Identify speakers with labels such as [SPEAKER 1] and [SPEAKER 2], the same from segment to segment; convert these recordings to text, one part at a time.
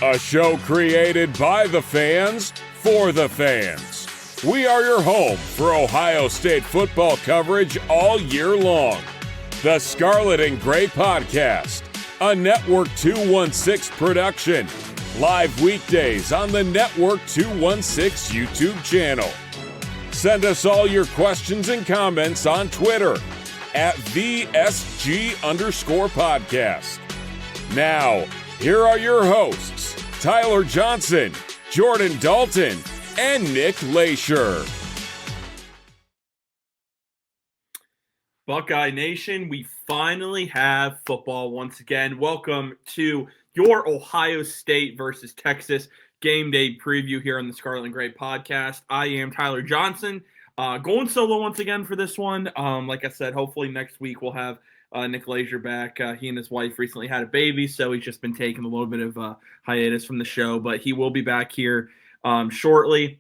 [SPEAKER 1] A show created by the fans, for the fans. We are your home for Ohio State football coverage all year long. The Scarlet and Gray Podcast, a Network 216 production. Live weekdays on the Network 216 YouTube channel. Send us all your questions and comments on Twitter at VSG_podcast. Now, here are your hosts, Tyler Johnson, Jordan Dalton, and Nick Leisure.
[SPEAKER 2] Buckeye Nation, we finally have football once again. Welcome to your Ohio State versus Texas game day preview here on the Scarlet and Gray Podcast. I am Tyler Johnson, going solo once again for this one. Like I said, hopefully next week we'll have Nick Leisure back. He and his wife recently had a baby, so he's just been taking a little bit of hiatus from the show, but he will be back here shortly.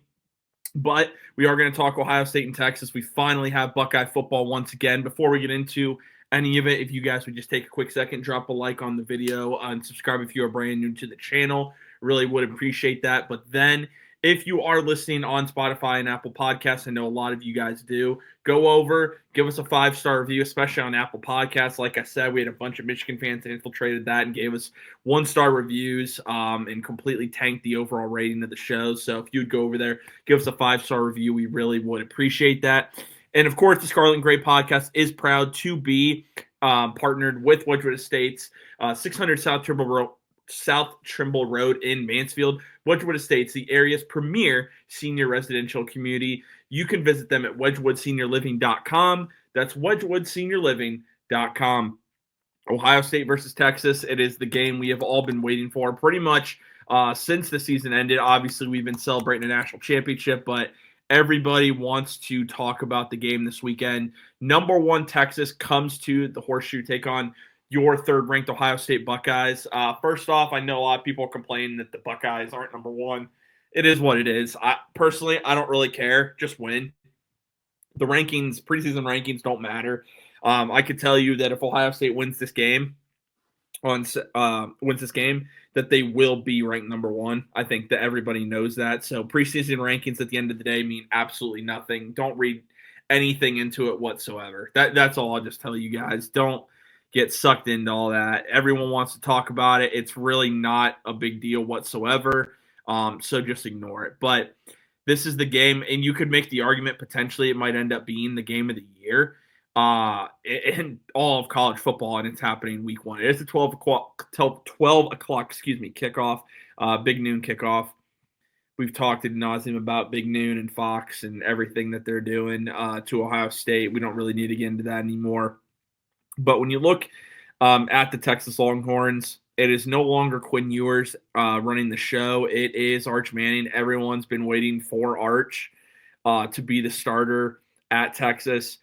[SPEAKER 2] But we are going to talk Ohio State and Texas. We finally have Buckeye football once again. Before we get into any of it, if you guys would just take a quick second, drop a like on the video, and subscribe if you are brand new to the channel. Really would appreciate that. But then if you are listening on Spotify and Apple Podcasts, I know a lot of you guys do, go over, give us a 5-star review, especially on Apple Podcasts. Like I said, we had a bunch of Michigan fans that infiltrated that and gave us 1-star reviews and completely tanked the overall rating of the show. So if you'd go over there, give us a 5-star review, we really would appreciate that. And of course, the Scarlet and Gray Podcast is proud to be partnered with Wedgewood Estates, 600 South Trimble Road in Mansfield. Wedgewood Estates, the area's premier senior residential community. You can visit them at wedgewoodseniorliving.com. That's wedgewoodseniorliving.com. Ohio State versus Texas. It is the game we have all been waiting for pretty much since the season ended. Obviously, we've been celebrating a national championship, but everybody wants to talk about the game this weekend. Number one, Texas comes to the Horseshoe, take on your third-ranked Ohio State Buckeyes. First off, I know a lot of people complain that the Buckeyes aren't number one. It is what it is. Personally, I don't really care. Just win. The rankings, preseason rankings, don't matter. I could tell you that if Ohio State wins this game, that they will be ranked number one. I think that everybody knows that. So preseason rankings at the end of the day mean absolutely nothing. Don't read anything into it whatsoever. That's all I'll just tell you guys. Don't get sucked into all that. Everyone wants to talk about it. It's really not a big deal whatsoever. So just ignore it. But this is the game, and you could make the argument potentially it might end up being the game of the year in all of college football, and it's happening week one. It is a 12 o'clock kickoff, big noon kickoff. We've talked ad nauseum about Big Noon and Fox and everything that they're doing to Ohio State. We don't really need to get into that anymore. But when you look at the Texas Longhorns, it is no longer Quinn Ewers running the show. It is Arch Manning. Everyone's been waiting for Arch to be the starter at Texas.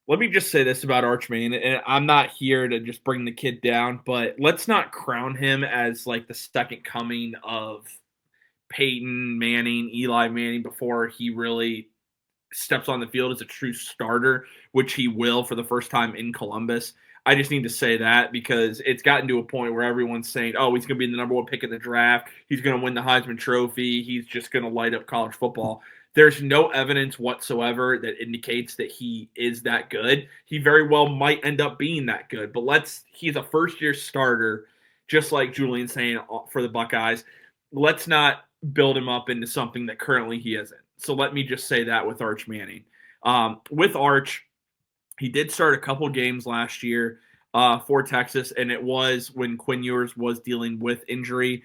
[SPEAKER 2] Let me just say this about Arch Manning, and I'm not here to just bring the kid down, but let's not crown him as like the second coming of Peyton Manning, Eli Manning, before he really steps on the field as a true starter, which he will for the first time in Columbus. I just need to say that because it's gotten to a point where everyone's saying, oh, he's going to be the number one pick in the draft. He's going to win the Heisman Trophy. He's just going to light up college football. There's no evidence whatsoever that indicates that he is that good. He very well might end up being that good, but he's a first-year starter, just like Julian's saying for the Buckeyes. Let's not build him up into something that currently he isn't. So let me just say that with Arch Manning. With Arch, he did start a couple games last year for Texas, and it was when Quinn Ewers was dealing with injury.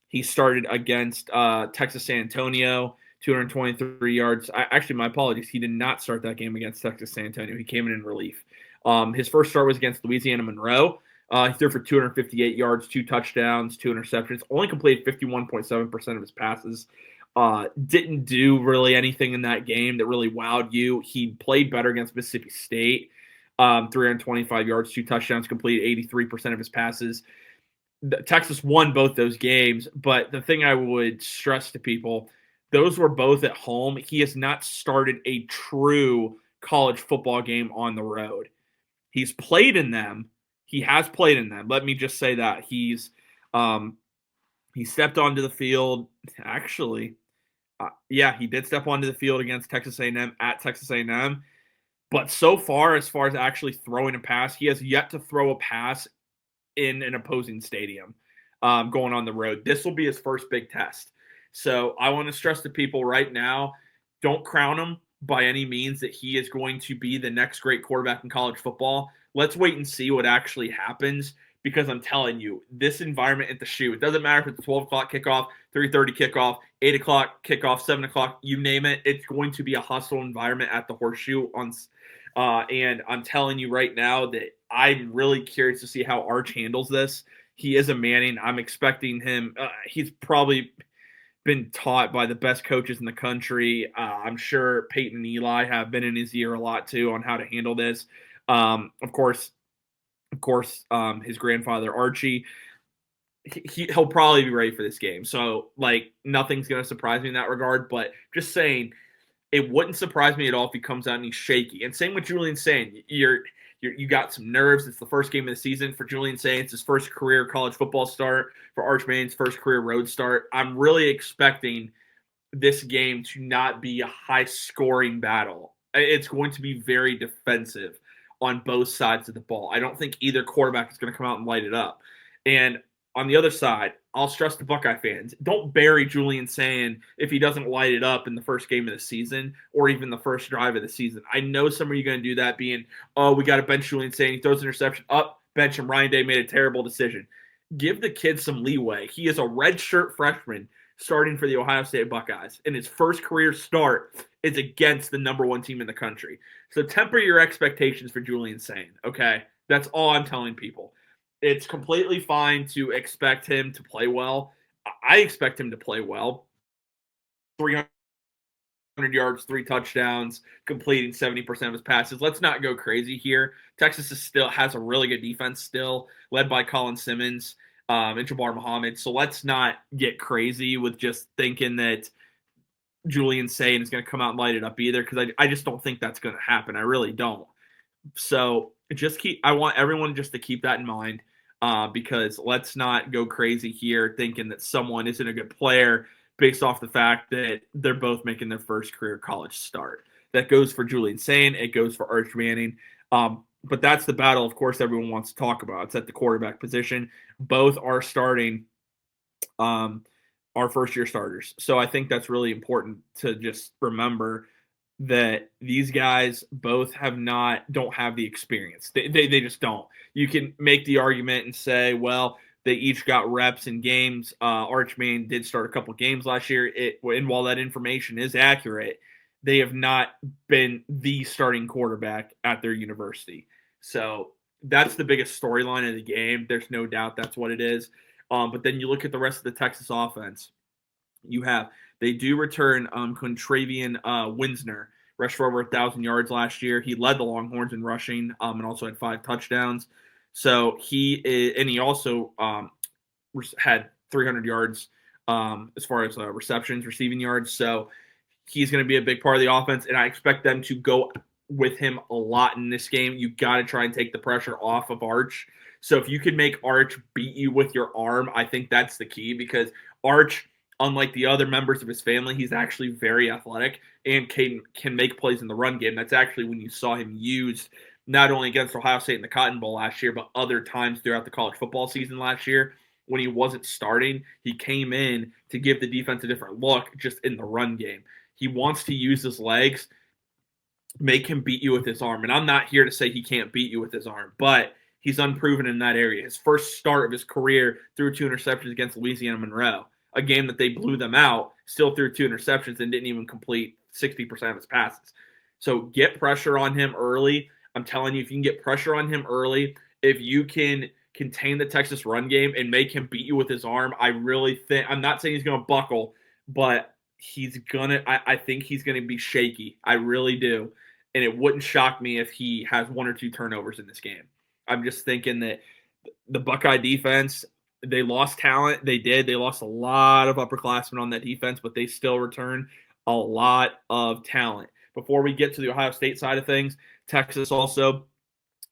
[SPEAKER 2] He started against Texas San Antonio, 223 yards. Actually, my apologies. He did not start that game against Texas San Antonio. He came in relief. His first start was against Louisiana Monroe. He threw for 258 yards, 2 touchdowns, 2 interceptions. Only completed 51.7% of his passes. Didn't do really anything in that game that really wowed you. He played better against Mississippi State. 325 yards, 2 touchdowns, completed 83% of his passes. Texas won both those games, but the thing I would stress to people, those were both at home. He has not started a true college football game on the road. He's played in them. He has played in them. Let me just say that. He's He stepped onto the field. Actually, yeah, he did step onto the field against Texas A&M at Texas A&M. But so far, as far as actually throwing a pass, he has yet to throw a pass in an opposing stadium going on the road. This will be his first big test. So I want to stress to people right now, don't crown him by any means that he is going to be the next great quarterback in college football. Let's wait and see what actually happens, because I'm telling you, this environment at the shoe, it doesn't matter if it's 12 o'clock kickoff, 3:30 kickoff, 8 o'clock kickoff, 7 o'clock, you name it, it's going to be a hostile environment at the Horseshoe and I'm telling you right now that I'm really curious to see how Arch handles this. He is a Manning. I'm expecting him. He's probably been taught by the best coaches in the country. I'm sure Peyton and Eli have been in his ear a lot too on how to handle this. Of course, his grandfather Archie. He'll probably be ready for this game. So, like, nothing's going to surprise me in that regard. But just saying, it wouldn't surprise me at all if he comes out and he's shaky. And same with Julian Sain. You got some nerves. It's the first game of the season for Julian Sain. It's his first career college football start. For Arch Manning's first career road start. I'm really expecting this game to not be a high-scoring battle. It's going to be very defensive on both sides of the ball. I don't think either quarterback is going to come out and light it up. And on the other side, I'll stress to Buckeye fans, don't bury Julian Sain if he doesn't light it up in the first game of the season or even the first drive of the season. I know some of you are going to do that, being, oh, we got to bench Julian Sain. He throws an interception. Up, bench him. Ryan Day made a terrible decision. Give the kid some leeway. He is a redshirt freshman starting for the Ohio State Buckeyes, and his first career start is against the number one team in the country. So temper your expectations for Julian Sain, okay? That's all I'm telling people. It's completely fine to expect him to play well. I expect him to play well. 300 yards, 3 touchdowns, completing 70% of his passes. Let's not go crazy here. Texas still has a really good defense still, led by Colin Simmons and Jabbar Muhammad. So let's not get crazy with just thinking that Julian Sain is going to come out and light it up either, because I just don't think that's going to happen. I really don't. So I want everyone just to keep that in mind, because let's not go crazy here thinking that someone isn't a good player based off the fact that they're both making their first career college start. That goes for Julian Sain. It goes for Arch Manning. But that's the battle, of course, everyone wants to talk about. It's at the quarterback position. Both are starting our first-year starters. So I think that's really important to just remember that these guys both don't have the experience. They just don't. You can make the argument and say, well, they each got reps in games. Arch Manning did start a couple games last year. And while that information is accurate, they have not been the starting quarterback at their university. So that's the biggest storyline of the game. There's no doubt that's what it is. But then you look at the rest of the Texas offense. They do return Contravian Winsner, rushed for over 1,000 yards last year. He led the Longhorns in rushing and also had 5 touchdowns. So he also had 300 yards as far as receptions, receiving yards. So he's going to be a big part of the offense, and I expect them to go with him a lot in this game. You got to try and take the pressure off of Arch. So if you can make Arch beat you with your arm, I think that's the key, because Arch, unlike the other members of his family, he's actually very athletic and can make plays in the run game. That's actually when you saw him used not only against Ohio State in the Cotton Bowl last year, but other times throughout the college football season last year. When he wasn't starting, he came in to give the defense a different look just in the run game. He wants to use his legs, make him beat you with his arm. And I'm not here to say he can't beat you with his arm, but he's unproven in that area. His first start of his career threw 2 interceptions against Louisiana Monroe, a game that they blew them out, still threw 2 interceptions and didn't even complete 60% of his passes. So get pressure on him early. I'm telling you, if you can get pressure on him early, if you can contain the Texas run game and make him beat you with his arm, I really think – I'm not saying he's going to buckle, but I think he's going to be shaky. I really do. And it wouldn't shock me if he has 1 or 2 turnovers in this game. I'm just thinking that the Buckeye defense, they lost talent. They did. They lost a lot of upperclassmen on that defense, but they still return a lot of talent. Before we get to the Ohio State side of things, Texas also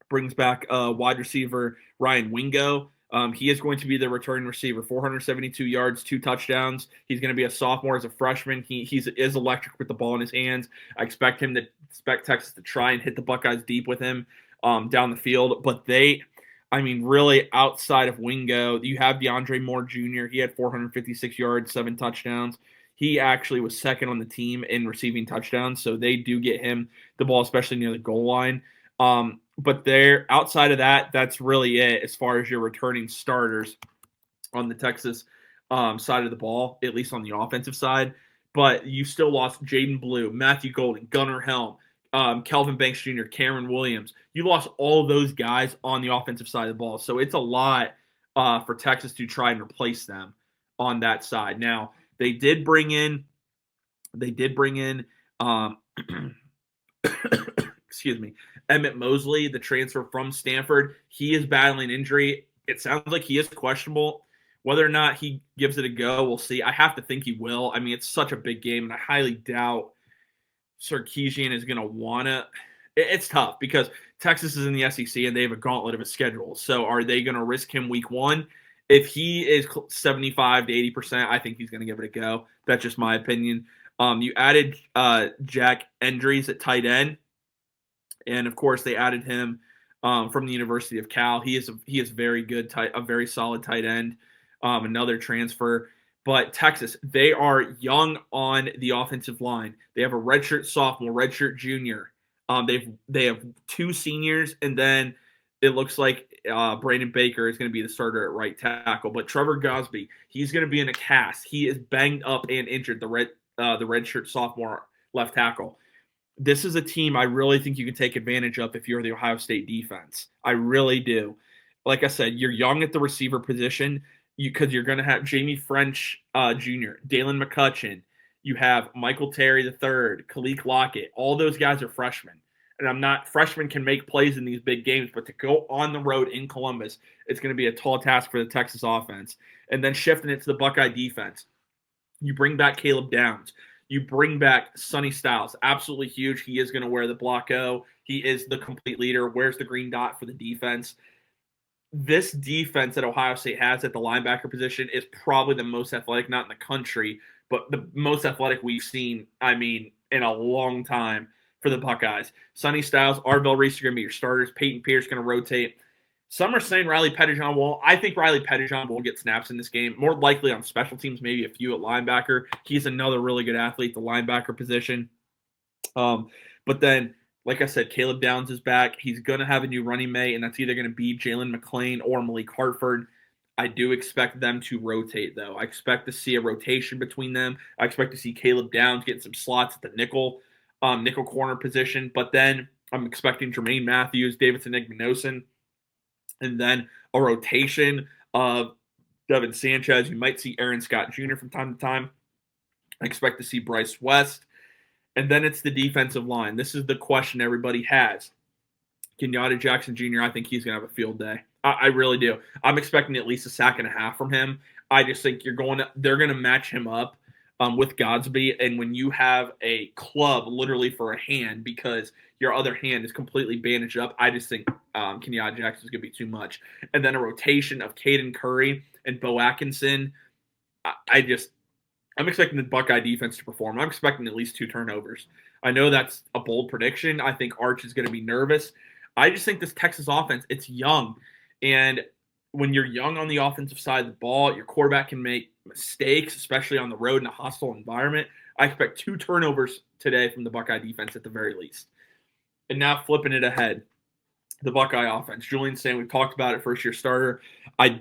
[SPEAKER 2] brings back wide receiver Ryan Wingo. He is going to be the returning receiver, 472 yards, 2 touchdowns. He's going to be a sophomore as a freshman. He is electric with the ball in his hands. I expect Texas to try and hit the Buckeyes deep with him down the field. But really outside of Wingo, you have DeAndre Moore Jr. He had 456 yards, 7 touchdowns. He actually was second on the team in receiving touchdowns, so they do get him the ball, especially near the goal line. But outside of that, that's really it as far as your returning starters on the Texas side of the ball, at least on the offensive side. But you still lost Jaden Blue, Matthew Golden, Gunnar Helm, Kelvin Banks Jr., Cameron Williams. You lost all of those guys on the offensive side of the ball. So it's a lot for Texas to try and replace them on that side. Now, they did bring in excuse me, Emmett Mosley, the transfer from Stanford. He is battling injury. It sounds like he is questionable. Whether or not he gives it a go, we'll see. I have to think he will. I mean, it's such a big game, and I highly doubt Sarkisian is going to want to. It's tough because Texas is in the SEC, and they have a gauntlet of a schedule. So are they going to risk him week one? If he is 75 to 80%, I think he's going to give it a go. That's just my opinion. You added Jack Endries at tight end. And of course, they added him from the University of Cal. He is very good, a very solid tight end. Another transfer. But Texas, they are young on the offensive line. They have a redshirt sophomore, redshirt junior. They have 2 seniors, and then it looks like Brandon Baker is going to be the starter at right tackle. But Trevor Gosby, he's going to be in a cast. He is banged up and injured. The redshirt sophomore left tackle. This is a team I really think you can take advantage of if you're the Ohio State defense. I really do. Like I said, you're young at the receiver position because you're going to have Jamie French Jr., Dalen McCutcheon. You have Michael Terry III, Khalil Lockett. All those guys are freshmen. And freshmen can make plays in these big games, but to go on the road in Columbus, it's going to be a tall task for the Texas offense. And then shifting it to the Buckeye defense. You bring back Caleb Downs. You bring back Sonny Styles. Absolutely huge. He is going to wear the block O. He is the complete leader. Wears the green dot for the defense. This defense that Ohio State has at the linebacker position is probably the most athletic, not in the country, but the most athletic we've seen, in a long time for the Buckeyes. Sonny Styles, Arvell Reese are going to be your starters. Peyton Pierce going to rotate. Some are saying Riley Pettijohn will. I think Riley Pettijohn will get snaps in this game. More likely on special teams, maybe a few at linebacker. He's another really good athlete, the linebacker position. But then, like I said, Caleb Downs is back. He's going to have a new running mate, and that's either going to be Jalen McClain or Malik Hartford. I do expect them to rotate, though. I expect to see a rotation between them. I expect to see Caleb Downs get some slots at the nickel corner position. But then I'm expecting Jermaine Matthews, Davidson Igbinosun, and then a rotation of Devin Sanchez. You might see Aaron Scott Jr. from time to time. I expect to see Bryce West. And then it's the defensive line. This is the question everybody has. Kenyatta Jackson Jr., I think he's going to have a field day. I really do. I'm expecting at least a sack and a half from him. I just think they're going to match him up with Godsby. And when you have a club literally for a hand because your other hand is completely bandaged up, I just think Kenyatta Jackson is going to be too much. And then a rotation of Caden Curry and Bo Atkinson. I'm expecting the Buckeye defense to perform. I'm expecting at least 2 turnovers. I know that's a bold prediction. I think Arch is going to be nervous. I just think this Texas offense, it's young. And when you're young on the offensive side of the ball, your quarterback can make mistakes, especially on the road in a hostile environment. I expect 2 turnovers today from the Buckeye defense at the very least. And now flipping it ahead, the Buckeye offense. Julian Saint, we've talked about it, first-year starter. I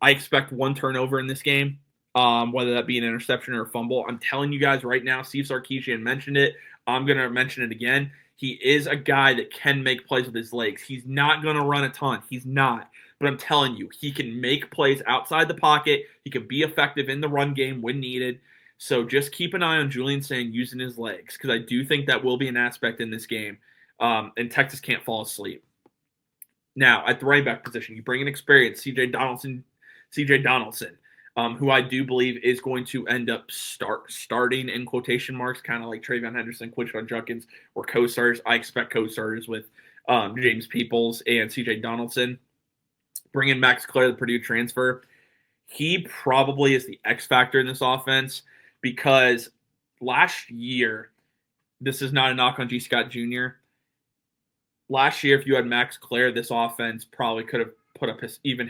[SPEAKER 2] expect 1 turnover in this game, whether that be an interception or a fumble. I'm telling you guys right now, Steve Sarkisian mentioned it. I'm going to mention it again. He is a guy that can make plays with his legs. He's not going to run a ton. He's not. But I'm telling you, he can make plays outside the pocket. He can be effective in the run game when needed. So just keep an eye on Julian Saint using his legs, because I do think that will be an aspect in this game. And Texas can't fall asleep. Now, at the running back position, you bring in experience, C.J. Donaldson, who I do believe is going to end up starting in quotation marks, kind of like Travion Henderson, Quinshon Judkins, or co-stars. I expect co-stars with James Peoples and C.J. Donaldson. Bring in Max Clare, the Purdue transfer. He probably is the X factor in this offense because last year, this is not a knock on G. Scott Jr. Last year, if you had Max Clare, this offense probably could have put up even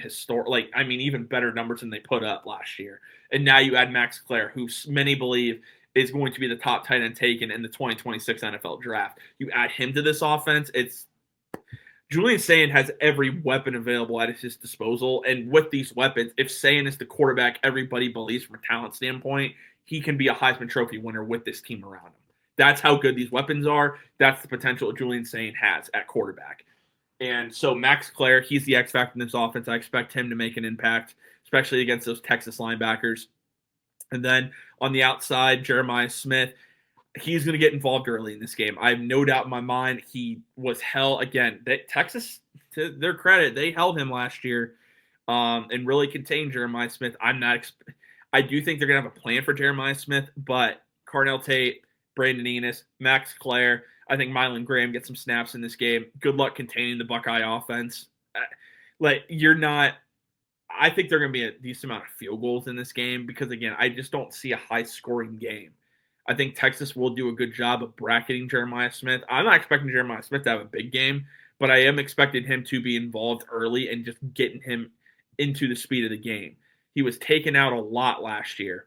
[SPEAKER 2] better numbers than they put up last year. And now you add Max Clare, who many believe is going to be the top tight end taken in the 2026 NFL draft. You add him to this offense, Julian Sayin has every weapon available at his disposal. And with these weapons, if Sayin is the quarterback everybody believes from a talent standpoint, he can be a Heisman Trophy winner with this team around him. That's how good these weapons are. That's the potential Julian Sayin has at quarterback. And so Max Clare, he's the X factor in this offense. I expect him to make an impact, especially against those Texas linebackers. And then on the outside, Jeremiah Smith, he's going to get involved early in this game. I have no doubt in my mind he was held again. Texas, to their credit, they held him last year and really contained Jeremiah Smith. I do think they're going to have a plan for Jeremiah Smith, but Carnell Tate, Brandon Enos, Max Clare, I think Mylan Graham gets some snaps in this game. Good luck containing the Buckeye offense. I think they're going to be a decent amount of field goals in this game because, again, I just don't see a high-scoring game. I think Texas will do a good job of bracketing Jeremiah Smith. I'm not expecting Jeremiah Smith to have a big game, but I am expecting him to be involved early and just getting him into the speed of the game. He was taken out a lot last year,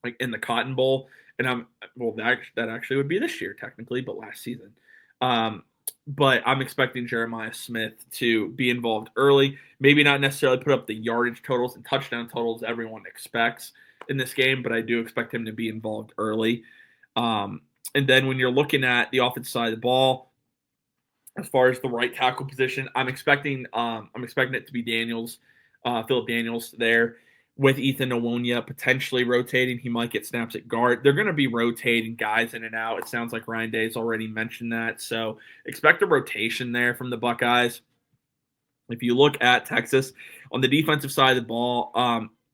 [SPEAKER 2] like in the Cotton Bowl. And that actually would be this year technically, but last season. But I'm expecting Jeremiah Smith to be involved early. Maybe not necessarily put up the yardage totals and touchdown totals everyone expects in this game, but I do expect him to be involved early. And then when you're looking at the offensive side of the ball, as far as the right tackle position, I'm expecting it to be Philip Daniels there. With Ethan Owonia potentially rotating, he might get snaps at guard. They're going to be rotating guys in and out. It sounds like Ryan Day's already mentioned that. So expect a rotation there from the Buckeyes. If you look at Texas, on the defensive side of the ball,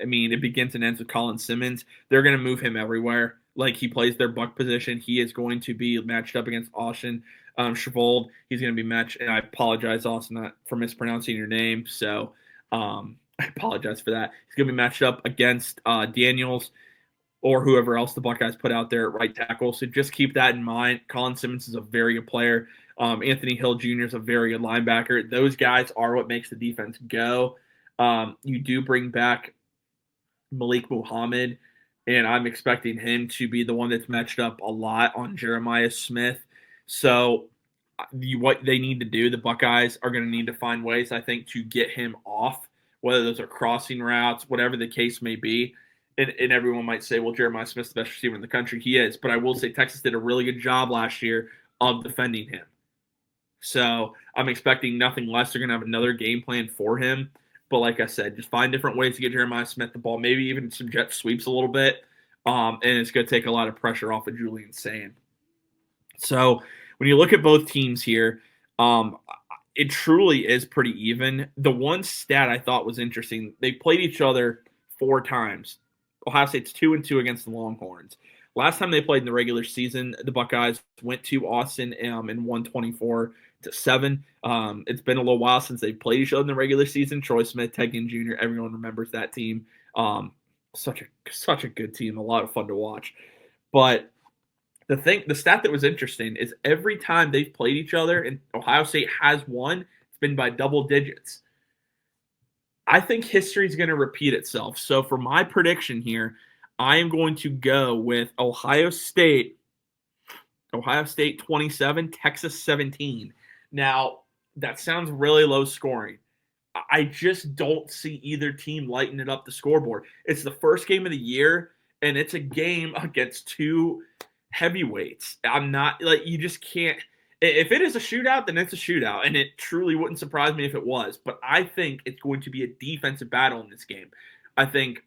[SPEAKER 2] it begins and ends with Colin Simmons. They're going to move him everywhere. Like, he plays their buck position. He is going to be matched up against Austin Schavold. He's going to be matched, and I apologize, Austin, for mispronouncing your name. So, I apologize for that. He's going to be matched up against Daniels or whoever else the Buckeyes put out there at right tackle. So just keep that in mind. Colin Simmons is a very good player. Anthony Hill Jr. is a very good linebacker. Those guys are what makes the defense go. You do bring back Malik Muhammad, and I'm expecting him to be the one that's matched up a lot on Jeremiah Smith. So what they need to do, the Buckeyes are going to need to find ways, I think, to get him off, whether those are crossing routes, whatever the case may be. And everyone might say, well, Jeremiah Smith's the best receiver in the country. He is. But I will say Texas did a really good job last year of defending him. So I'm expecting nothing less. They're going to have another game plan for him. But like I said, just find different ways to get Jeremiah Smith the ball, maybe even some jet sweeps a little bit. And it's going to take a lot of pressure off of Julian Sayin. So when you look at both teams here, it truly is pretty even. The one stat I thought was interesting, they played each other 4 times. Ohio State's 2-2 against the Longhorns. Last time they played in the regular season, the Buckeyes went to Austin and won 24-7. It's been a little while since they've played each other in the regular season. Troy Smith, Ted Ginn Jr., everyone remembers that team. Such a good team, a lot of fun to watch. But the stat that was interesting is every time they've played each other and Ohio State has won, it's been by double digits. I think history is going to repeat itself. So for my prediction here, I am going to go with Ohio State 27, Texas 17. Now, that sounds really low scoring. I just don't see either team lighting it up the scoreboard. It's the first game of the year, and it's a game against 2 heavyweights. You just can't. If it is a shootout, then it's a shootout, and it truly wouldn't surprise me if it was. But I think it's going to be a defensive battle in this game. I think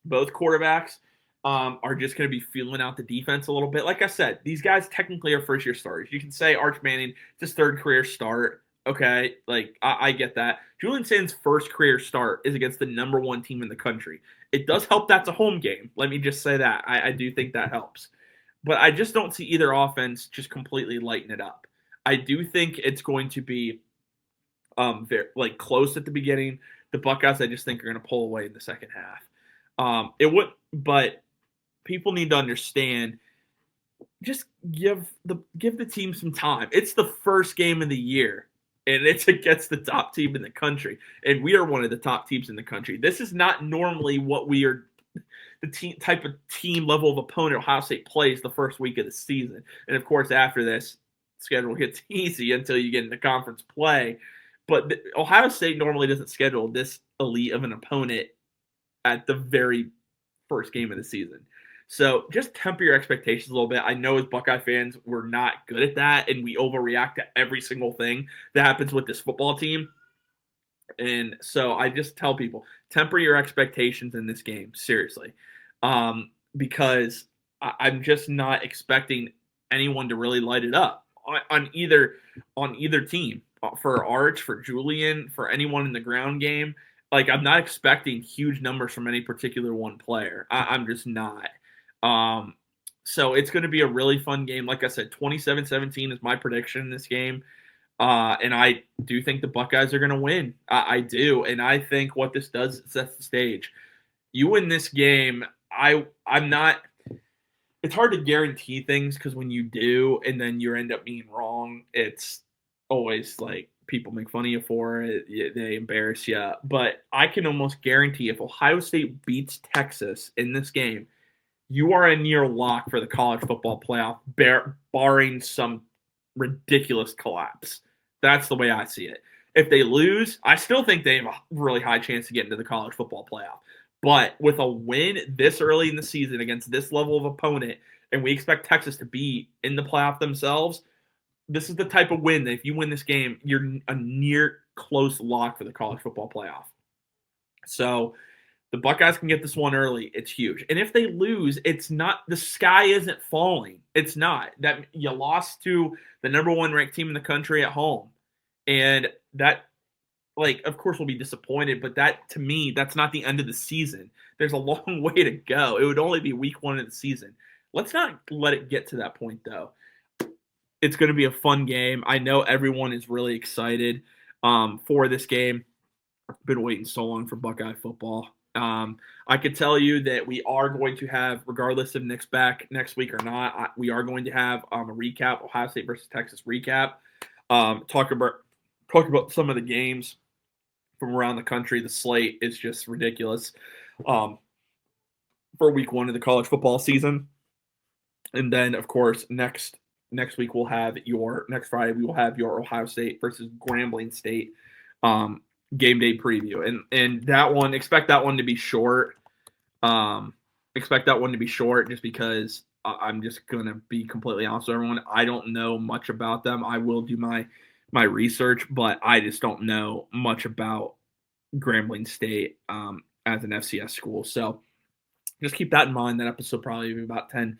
[SPEAKER 2] both quarterbacks are just going to be feeling out the defense a little bit. Like I said, these guys technically are first-year starters. You can say Arch Manning, it's his 3rd career start. Okay, I get that. Julian Sayin's first career start is against the number 1 team in the country. It does help that's a home game. Let me just say that. I do think that helps. But I just don't see either offense just completely lighting it up. I do think it's going to be very like close at the beginning. The Buckeyes, I just think, are going to pull away in the second half. But people need to understand. Just give the team some time. It's the first game of the year, and it's against the top team in the country, and we are one of the top teams in the country. This is not normally what we are. The type of team level of opponent Ohio State plays the first week of the season, and of course after this, schedule gets easy until you get into conference play. But Ohio State normally doesn't schedule this elite of an opponent at the very first game of the season. So just temper your expectations a little bit. I know as Buckeye fans, we're not good at that, and we overreact to every single thing that happens with this football team. And so I just tell people, temper your expectations in this game, seriously, because I'm just not expecting anyone to really light it up on either team. For Arch, for Julian, for anyone in the ground game, like I'm not expecting huge numbers from any particular one player. I'm just not. So it's going to be a really fun game. Like I said, 27-17 is my prediction in this game. And I do think the Buckeyes are going to win. I do. And I think what this does is sets the stage. You win this game, I'm not – it's hard to guarantee things because when you do and then you end up being wrong, it's always like people make fun of you for it. They embarrass you. But I can almost guarantee if Ohio State beats Texas in this game, you are a near lock for the college football playoff, barring some ridiculous collapse. That's the way I see it. If they lose, I still think they have a really high chance to get into the college football playoff. But with a win this early in the season against this level of opponent, and we expect Texas to be in the playoff themselves, this is the type of win that if you win this game, you're a near close lock for the college football playoff. So the Buckeyes can get this one early. It's huge. And if they lose, it's not – the sky isn't falling. It's not. That you lost to the number one ranked team in the country at home. And that, like, of course we'll be disappointed, but that, to me, that's not the end of the season. There's a long way to go. It would only be week one of the season. Let's not let it get to that point, though. It's going to be a fun game. I know everyone is really excited for this game. I've been waiting so long for Buckeye football. I could tell you that we are going to have, regardless of Nick's back next week or not, we are going to have a recap, Ohio State versus Texas recap. Talk about some of the games from around the country. The slate is just ridiculous for week one of the college football season. And then, of course, next week we'll have next Friday we will have your Ohio State versus Grambling State game day preview. And that one, expect that one to be short. Expect that one to be short just because I'm just going to be completely honest with everyone. I don't know much about them. I will do my research, but I just don't know much about Grambling State as an FCS school. So just keep that in mind. That episode probably be about 10-15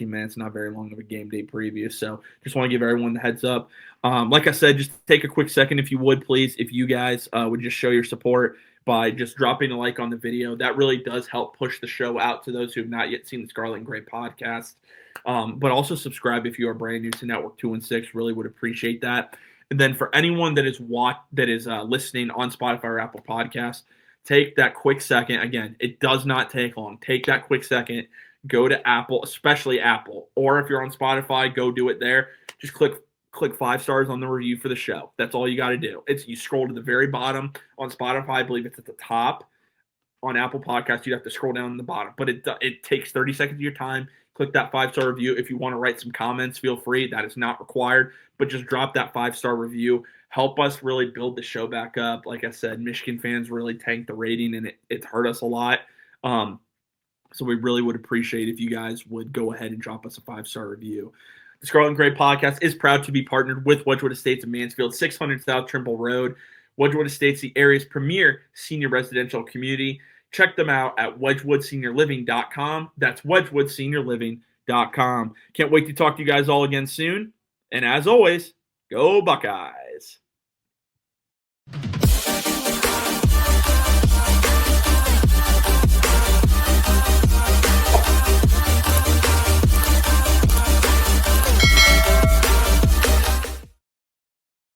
[SPEAKER 2] minutes, not very long of a game day preview. So just want to give everyone the heads up. Like I said, just take a quick second, if you would, please, if you guys would just show your support by just dropping a like on the video. That really does help push the show out to those who have not yet seen the Scarlet and Gray podcast. But also subscribe if you are brand new to Network 2 and 6. Really would appreciate that. And then for anyone that is listening on Spotify or Apple Podcasts, take that quick second. Again, it does not take long. Take that quick second. Go to Apple, especially Apple. Or if you're on Spotify, go do it there. Just click 5 stars on the review for the show. That's all you got to do. You scroll to the very bottom on Spotify. I believe it's at the top. On Apple Podcasts, you have to scroll down to the bottom. But it takes 30 seconds of your time. Click that 5-star review. If you want to write some comments, feel free. That is not required. But just drop that 5-star review. Help us really build the show back up. Like I said, Michigan fans really tanked the rating, and it's hurt us a lot. So we really would appreciate if you guys would go ahead and drop us a 5-star review. The Scarlet and Gray podcast is proud to be partnered with Wedgewood Estates of Mansfield, 600 South Trimble Road. Wedgewood Estates, the area's premier senior residential community. Check them out at wedgewoodseniorliving.com. That's wedgewoodseniorliving.com. Can't wait to talk to you guys all again soon. And as always, go Buckeyes.